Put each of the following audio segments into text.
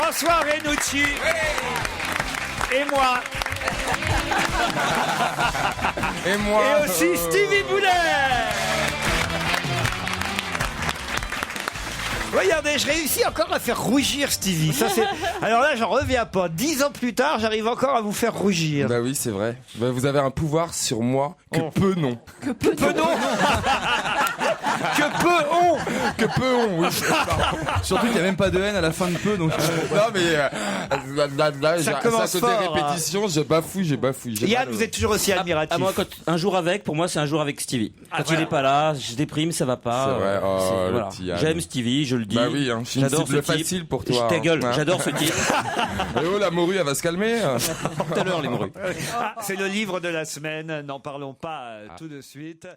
François Renucci et moi. Et moi. Et aussi Stevie Boulet. Regardez, je réussis encore à faire rougir Stevie. Ça, c'est... Alors là, j'en reviens pas. 10 ans plus tard, j'arrive encore à vous faire rougir. Bah oui, c'est vrai. Bah, vous avez un pouvoir sur moi que peu n'ont. Que peu non. Que peu ont. Que peu ont, oui. Surtout qu'il n'y a même pas de haine à la fin de peu, donc. Non mais là, Ça commence côté fort, répétition, je bafouille. Yann, vous êtes toujours aussi admiratif. Moi, un jour avec, pour moi, c'est un jour avec Stevie. Quand il n'est pas là, je déprime, ça va pas. C'est vrai. Oh, le voilà. petit Yann. J'aime Stevie, je le dis. Bah oui, hein, je suis une J'adore cible ce type. facile pour toi. Ta gueule, hein. j'adore ce type. Et oh, la morue, elle va se calmer. Tout à l'heure, les morues. C'est le livre de la semaine. N'en parlons pas tout de suite.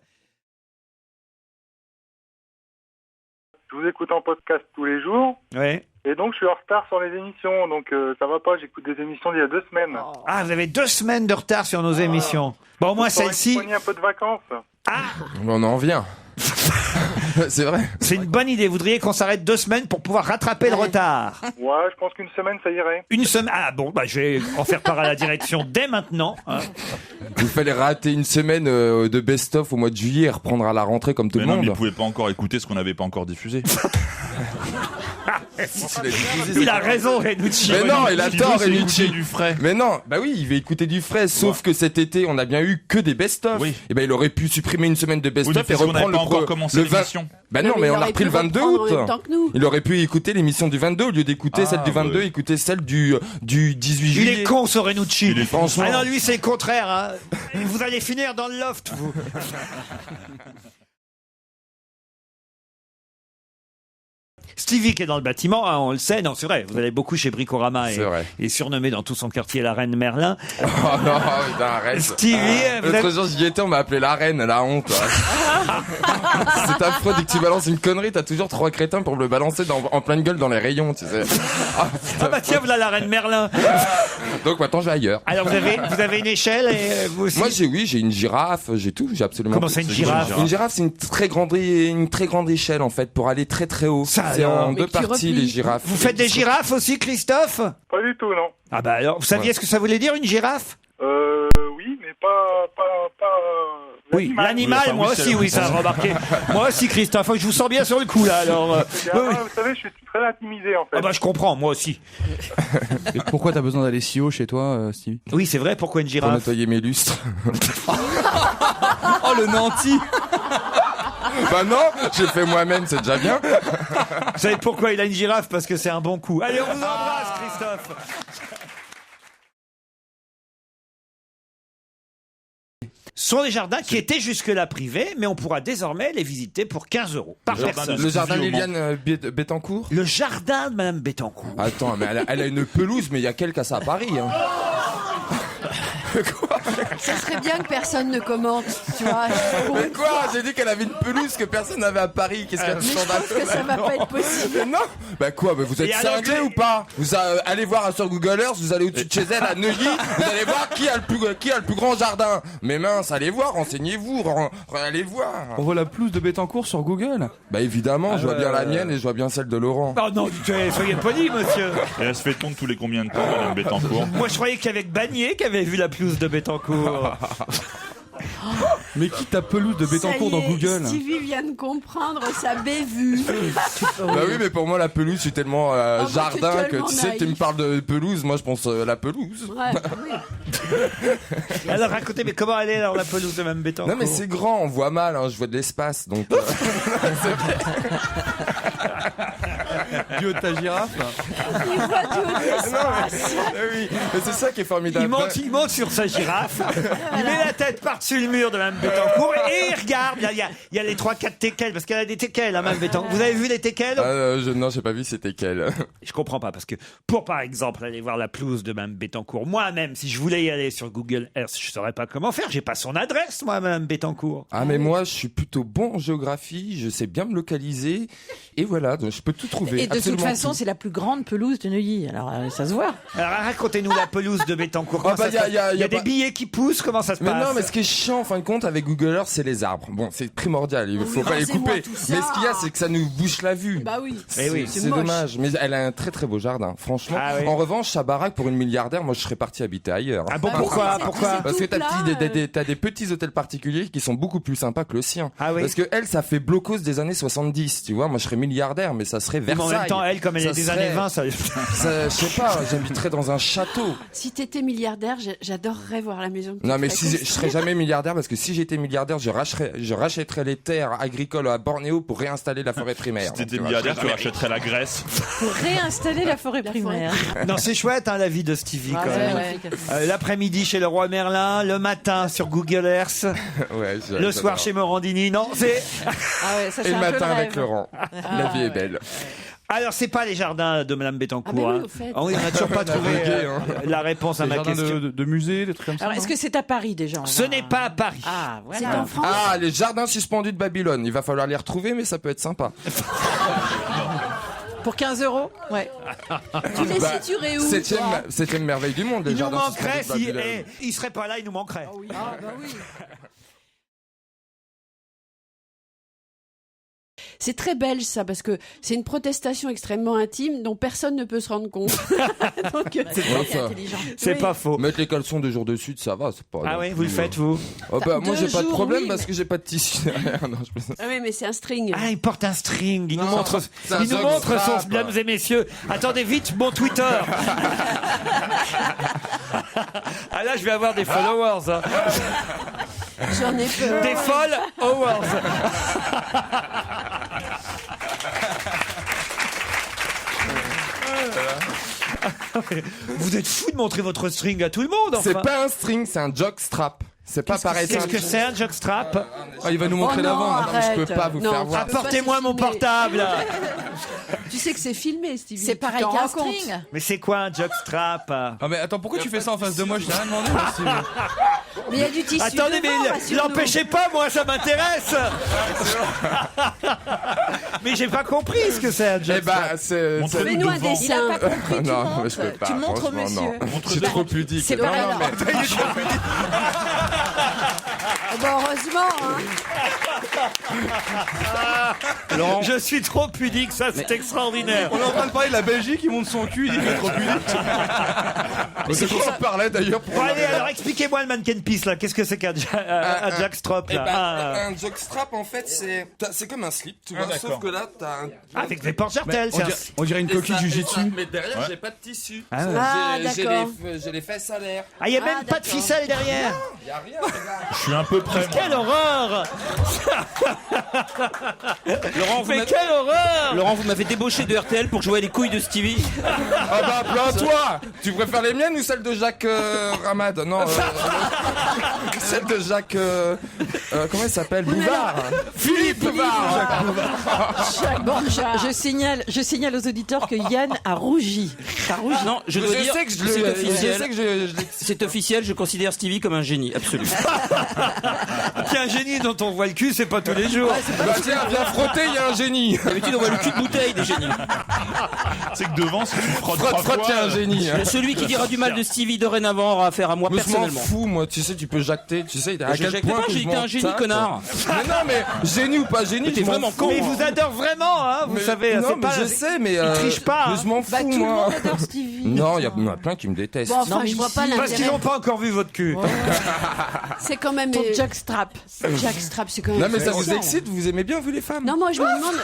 Je vous écoute en podcast tous les jours. Oui. Et donc, je suis en retard sur les émissions. Donc, ça va pas. J'écoute des émissions d'il y a 2 semaines. Ah, vous avez 2 semaines de retard sur nos émissions. Bon, au moins celle-ci. On un peu de vacances. On en vient. C'est vrai. C'est une bonne idée. Vous voudriez qu'on s'arrête 2 semaines pour pouvoir rattraper le retard. Ouais, je pense qu'une semaine, ça irait. Une semaine. Ah bon, bah je vais en faire part à la direction dès maintenant. Hein. Il fallait rater une semaine de best-of au mois de juillet et reprendre à la rentrée comme tout le monde. Mais vous pouvez pas encore écouter ce qu'on n'avait pas encore diffusé. Il a raison, Renucci. Mais non, il a tort, Renucci. Renucci. Du frais. Mais non, bah oui, il va écouter du frais. Sauf que cet été, on a bien eu que des best-of. Oui. Et ben il aurait pu supprimer une semaine de Oui, best-of mais et parce qu'on n'avait reprendre pas encore commencé le 20. l'émission. Bah non, mais on a repris le 22 août. En même temps que nous. Il aurait pu écouter l'émission du 22 au lieu d'écouter celle du 22, ouais. écouter celle du 18 Il juillet. est con, ce Renucci. Il est con. Ah non, lui, c'est le contraire. Hein. Vous allez finir dans le loft, vous. Stevie qui est dans le bâtiment, hein, on le sait, non c'est vrai, vous allez beaucoup chez Bricorama et surnommé dans tout son quartier la Reine Merlin. Oh non, putain, arrête. Stevie, L'autre jour j'y étais, on m'a appelé la Reine, la honte. C'est affreux, dès que tu balances une connerie, t'as toujours 3 crétins pour me le balancer en pleine gueule dans les rayons, tu sais. Ah bah tiens, voilà la Reine Merlin. Donc maintenant je vais ailleurs. Alors vous avez une échelle et vous aussi. Moi j'ai une girafe, j'ai tout, j'ai absolument. Comment tout. c'est une girafe? Une girafe, c'est une très grande échelle en fait pour aller très très haut. Ça, c'est en mais 2 tu parties replies. les girafes. Vous faites des girafes aussi, Christophe? Pas du tout, non. Ah bah alors, vous saviez ce que ça voulait dire une girafe? Oui, mais pas. Oui, l'animal, Oui, enfin, moi oui, aussi, c'est- oui, ça a remarqué. Moi aussi, Christophe, je vous sens bien sur le coup là. Alors, Vous savez, je suis très intimidé en fait. ah bah je comprends, moi aussi. Et pourquoi t'as besoin d'aller si haut chez toi, Stevie? Oui, c'est vrai. Pourquoi une Pour girafe? nettoyer mes lustres. Oh, le nanti! Bah non, j'ai fait moi-même, c'est déjà bien. Vous savez pourquoi il a une girafe? Parce que c'est un bon coup. Allez, on vous embrasse, Christophe. Ce sont des jardins qui étaient jusque-là privés, mais on pourra désormais les visiter pour 15 € par personne. Le jardin Liliane Bettencourt. Le jardin de Madame Bettencourt. Attends, mais elle a une pelouse, mais il y a quelqu'un à Paris. Hein. Quoi? Ça serait bien que personne ne commente, tu vois. Mais quoi? J'ai dit qu'elle avait une pelouse que personne n'avait à Paris. Qu'est-ce qu'il y a de Mais je scandaleux? pense que ça va pas être possible. Mais non. Bah quoi? Bah vous êtes Et alors, cinglés ou pas? Vous allez voir sur Google Earth, vous allez au-dessus de chez elle à Neuilly, vous allez voir qui a le plus grand jardin. Mais mince, allez voir, renseignez-vous, allez voir. On voit la pelouse de Bettencourt sur Google. Bah évidemment, je vois bien la mienne et je vois bien celle de Laurent. Oh non, soyez poli, monsieur. Et elle se fait tondre tous les combien de temps, Madame Bettencourt? Moi, je croyais qu'avec Bagné qui avait vu la pelouse de Bettencourt. Mais qui t'a pelouse de Bettencourt Ça y dans est, Google? Stevie vient de comprendre sa bévue. Bah oui, mais pour moi la pelouse c'est tellement bah, jardin t'es que tellement tu sais, tu me naïf. parles de pelouse, moi je pense la pelouse. Ouais, oui. Alors racontez, mais comment elle est alors la pelouse de Mme Bettencourt? Non mais c'est grand, on voit mal, hein, je vois de l'espace donc. Du haut de ta girafe. Il voit tout l'espace. Oui, mais c'est ça qui est formidable. Il monte sur sa girafe, il met la tête par-dessus le mur de Mme Bettencourt et il regarde. Il y a les 3-4 teckels, parce qu'elle a des teckels, hein, Mme Bettencourt. Vous avez vu les teckels? Non, j'ai pas vu c'était quel. Je comprends pas, parce que pour par exemple aller voir la pelouse de Mme Bettencourt, moi-même, si je voulais y aller sur Google Earth, je saurais pas comment faire. J'ai pas son adresse, moi, Mme Bettencourt. Ah mais moi je suis plutôt bon en géographie, je sais bien me localiser et voilà, donc je peux tout trouver. Et de toute façon, c'est la plus grande pelouse de Neuilly. Alors, ça se voit. Alors racontez-nous la pelouse de Bettencourt. Comment ça se passe? Il y a des billets qui poussent. Comment ça se Mais passe? non, mais ce qui est chiant en fin de compte avec Google Earth, c'est les arbres. Bon, c'est primordial, il faut pas les couper. Mais ce qu'il y a, c'est que ça nous bouche la vue. Bah oui. C'est dommage. Mais elle a un très très beau jardin, franchement. Ah oui. En revanche, sa baraque pour une milliardaire, moi je serais parti habiter ailleurs. Ah bon, Bah oui, pourquoi? c'est- Pourquoi? c'est Parce que tout plat, t'as des petits hôtels particuliers qui sont beaucoup plus sympas que le sien. Ah oui. Parce que elle, ça fait blocos des années 70, tu vois. Moi, je serais milliardaire, mais ça serait Mais Versailles. en même temps, elle, comme elle Ça est des serait- années 20, ça... Je sais pas, j'habiterais dans un château. Si t'étais milliardaire, j'adorerais voir la maison. que Non, tu mais ferais si je construire. serais jamais milliardaire, parce que si j'étais milliardaire, je rachèterais les terres agricoles à Bornéo pour réinstaller la forêt primaire. Si t'étais Tu vois, milliardaire, je- tu rachèterais la Grèce. Pour réinstaller la forêt primaire. Non, c'est chouette, hein, la vie de Stevie, Ah, quand ouais, même. ouais. L'après-midi chez le roi Merlin, le matin sur Google Earth, Ouais, le soir chez Morandini. Non, c'est... Ah ouais, ça, Et c'est le un peu matin le avec rêve. Laurent. La vie est belle. Alors, c'est pas les jardins de Madame Bettencourt. Ah ben oui, hein. au fait. Oh, oui, on n'a toujours pas trouvé bugué, hein. la réponse à Des ma jardins question. de musées, des trucs comme ça. Alors, est-ce que c'est à Paris déjà? on Ce va- n'est pas à Paris. Ah, C'est voilà. en France. Ah, les jardins suspendus de Babylone. Il va falloir les retrouver, mais ça peut être sympa. Pour 15 €? Ouais. Tu les Bah, situerais où toi Septième merveille du monde, les Il nous jardins manquerait, suspendus de si, Babylone. il serait pas là, il nous manquerait. Ah bah oui. C'est très belge ça parce que c'est une protestation extrêmement intime dont personne ne peut se rendre compte. Donc, Ouais, ça. C'est Oui. pas faux. Mettre les caleçons 2 jours de suite, ça va, c'est pas. Ah non oui, plus, vous le faites, vous? Oh bah, moi, j'ai 2 pas de jours, problème oui, parce mais- que j'ai pas de tissu derrière. Non, je plaisante. Ah oui, mais c'est un string. Ah, il porte un string. Il nous Non, montre, c'est un il nous jog montre son, strap. mesdames et messieurs. Attendez vite, mon Twitter. Ah là, je vais avoir des followers. hein. J'en ai peur. Des folles awards. Vous êtes fou de montrer votre string à tout le monde, enfin. C'est pas un string, c'est un jockstrap. C'est pas pareil. Qu'est-ce que c'est un jockstrap? Ah, il va nous montrer Oh non, l'avant. Non, mais je peux arrête. pas vous Non, faire voir. Apportez-moi mon filmé. portable. Tu sais que c'est filmé, Stevie. C'est Tu pareil t'en qu'un rends compte. string. Mais c'est quoi un jockstrap? Ah mais attends, pourquoi tu fais ça en face de moi? Je t'ai rien demandé. Mais il y a du tissu. Attendez, mais devant, rassure-nous. l'empêchez pas, moi, ça m'intéresse. Mais j'ai pas compris ce que c'est un Eh jockstrap. bah, c'est. Montre-nous Fais-nous un devant. Il dessin. a pas compris, tu Non, montres. mais je peux pas. Tu montres au franchement, monsieur. non. Je suis trop pudique. C'est Non, pareil, non, mais. Oh, bah, heureusement. Hein. Je suis trop pudique, ça c'est extraordinaire. On est en train de parler de la Belgique, il monte son cul, il dit qu'il est trop pudique. C'est pour ça qu'on parlait d'ailleurs. Bon, allez, alors expliquez-moi le mannequin piece là. Qu'est-ce que c'est qu'un jackstrap Eh là? ben, un jockstrap en fait c'est comme un slip, tu vois, d'accord. sauf que là t'as un. Avec des porte-jartelles, On dirait une coquille du jitsu. Mais derrière Ouais. j'ai pas de tissu. Ah ouais. Ah, J'ai d'accord. j'ai les fesses à l'air. Ah, il y a même Ah, pas de d'accord. ficelle derrière. Y a rien, regarde. Je suis un peu près. moi. Quelle horreur! Mais quelle horreur! Laurent, vous m'avez débauché de RTL pour jouer à les couilles de Stevie. Ah bah plains-toi. Tu préfères les miennes ou celles de Jacques Ramad? Non, celle de Jacques comment il s'appelle? Bouvard. Philippe Bouvard. Bon, je signale aux auditeurs que Yann a rougi. T'as rougi. Non, je dois dire, sais que je c'est le officiel. je sais que je l'ai- C'est officiel, je considère Stevie comme un génie, absolu. Qui est un génie dont on voit le cul, c'est pas tous les jours. Bah tiens, viens frotter, il y a un génie. D'habitude, on voit le cul de bouteille des génies. C'est que devant, si tu frottes Frotte, 3 frotte, il y a fois. un génie. hein. Celui qui dira du mal de Stevie dorénavant aura affaire à moi Mais je m'en personnellement. fous, moi. Tu sais, tu peux jacter. Tu sais, à Je quel jacte point pas, que j'ai je dit que t'es m'en un génie, tape. connard. Mais non, mais génie ou pas génie, Mais t'es je m'en vraiment fous. con. Mais il vous adore vraiment, hein, vous Mais- savez. non, c'est mais pas, je sais, mais triche pas, mais hein. je m'en fous, Bah, tout le moi. monde adore Stevie. Non, il y en a plein qui me détestent. Bon, enfin, Non, mais je vois pas ici- Parce qu'ils l'intérêt. n'ont pas encore vu votre cul. C'est quand même. Ton jockstrap. Jackstrap, c'est quand même. Non, mais ça vous spécial. excite, vous aimez bien, vous les femmes? Non, moi je me demande.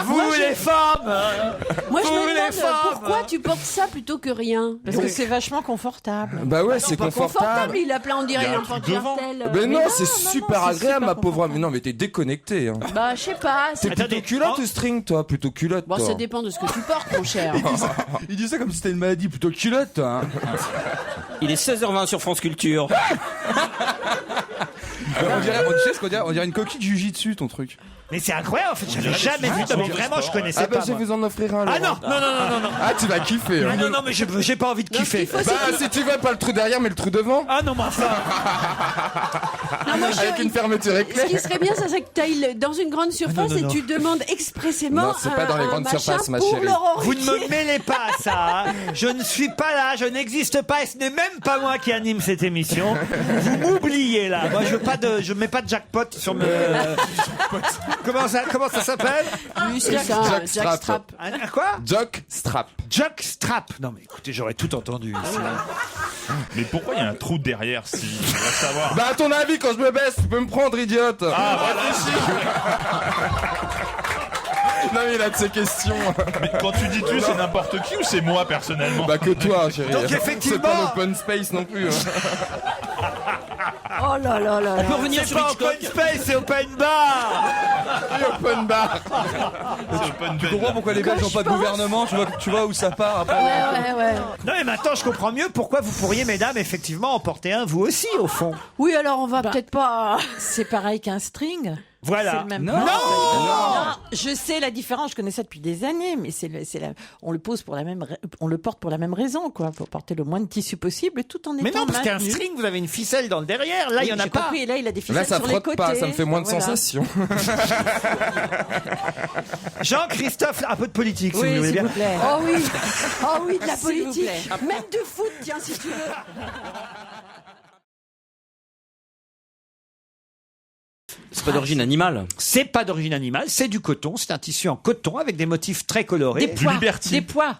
Vous, les femmes. Moi je Vous, me les demande femmes. pourquoi tu portes ça plutôt que rien. Parce que c'est vachement confortable. Bah ouais, c'est Pas confortable. confortable, il a plein, on dirait Il y a il un en truc porte devant. Jartel. Mais non, c'est non, super c'est agréable, super ma pauvre âme. Mais non, mais t'es déconnecté. Hein. Bah, je sais pas. T'es plutôt Attendez, culotte ou string, toi? Plutôt culotte, Bon, toi. ça dépend de ce que tu portes, mon cher. Il dit ça comme si c'était une maladie plutôt culotte. Hein. Il est 16h20 sur France Culture. On dirait, tu sais ce qu'on dirait? On dirait une coquille de jujitsu, ton truc. Mais c'est incroyable, en fait, j'avais jamais vu. Mais vraiment, je connaissais Ah bah pas. je vais moi. vous en offrir un. Ah Laurent. non. Ah tu vas kiffer. Ah non, mais j'ai pas envie de kiffer. Bah si tu veux pas le trou derrière mais le trou devant. Ah non, mais enfin. Non, moi, Avec une fermeture Ce éclair. qui serait bien, ça serait que tu ailles dans une grande surface et tu demandes expressément Non, c'est pas dans les grandes machin surfaces, ma pour chérie. Laurent Vous ne Ruquier. me mêlez pas à ça. Hein. Je ne suis pas là, je n'existe pas et ce n'est même pas moi qui anime cette émission. Vous m'oubliez là. Moi, je mets pas de jackpot sur me. Comment ça s'appelle? Oui, c'est ça, Jack Strap. Strap. Un quoi? Jock strap. Jockstrap. Non mais écoutez, j'aurais tout entendu. Mais pourquoi il y a un trou derrière si on va savoir. Bah à ton avis quand je me baisse tu peux me prendre idiote. Ah voilà. Non mais il a de ces questions. Mais quand tu dis tu, c'est n'importe qui ou c'est moi personnellement? Bah que toi chérie. Donc, effectivement- C'est pas l'open space non plus. Hein. Oh là là là On peut là. revenir C'est sur pas Hitchcock. open space, c'est open bar. Open bar. C'est open Tu comprends pourquoi les Belges n'ont pas de gouvernement? Tu vois où ça part après? Ouais. Non mais maintenant je comprends mieux pourquoi vous pourriez, mesdames, effectivement en porter un vous aussi au fond. Oui, alors on va Bah. peut-être pas. C'est pareil qu'un string. Voilà. C'est le même. Non. Je sais la différence. Je connais ça depuis des années, mais on le pose pour on le porte pour la même raison, quoi, pour porter le moins de tissu possible, tout en étant Mais non, parce qu'un maintenu. string, vous avez une ficelle dans le derrière. Là, il y en a J'ai pas. compris, et là, il a des ficelles Là ça sur les frotte côtés. pas, ça me fait moins de Voilà. sensations. Jean-Christophe, un peu de politique, si vous Oui, voulez s'il bien. vous plaît. Oh oui, de la S'il vous politique. plaît. Même de foot, tiens, si tu veux. C'est pas d'origine animale. C'est pas d'origine animale, c'est du coton. C'est un tissu en coton avec des motifs très colorés. Des pois. Liberty. Des pois.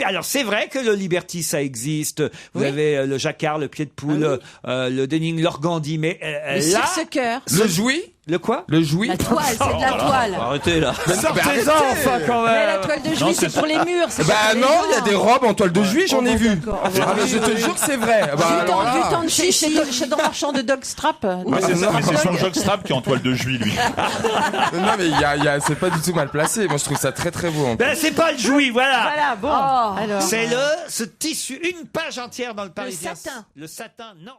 Alors c'est vrai que le Liberty ça existe. Vous Oui. avez le jacquard, le pied de poule, le déning, l'organdi, mais Le là, cirque-cœur. Le jouy. le quoi? Le jouy. La toile, c'est de la toile. Arrêtez là. Sortez-en enfin quand Mais la même. toile de Non, juillet, c'est c'est pour les murs. c'est Bah pas pour les non, il y a gens. des robes en toile de juillet, j'en ai vu. d'accord. Ah bah je te jure que c'est vrai. Bah, alors là- Du temps de Chez chichi. dans Marchand de Dog Strap. Ouais, c'est ça, mais c'est son jockstrap qui est en toile de juillet lui. Non mais c'est pas du tout mal placé. Moi je trouve ça très très beau. En plus. Ben, c'est pas le jouy, voilà. Voilà, bon. Oh. Alors. C'est ce tissu, une page entière dans le Parisien. satin. Le satin, non.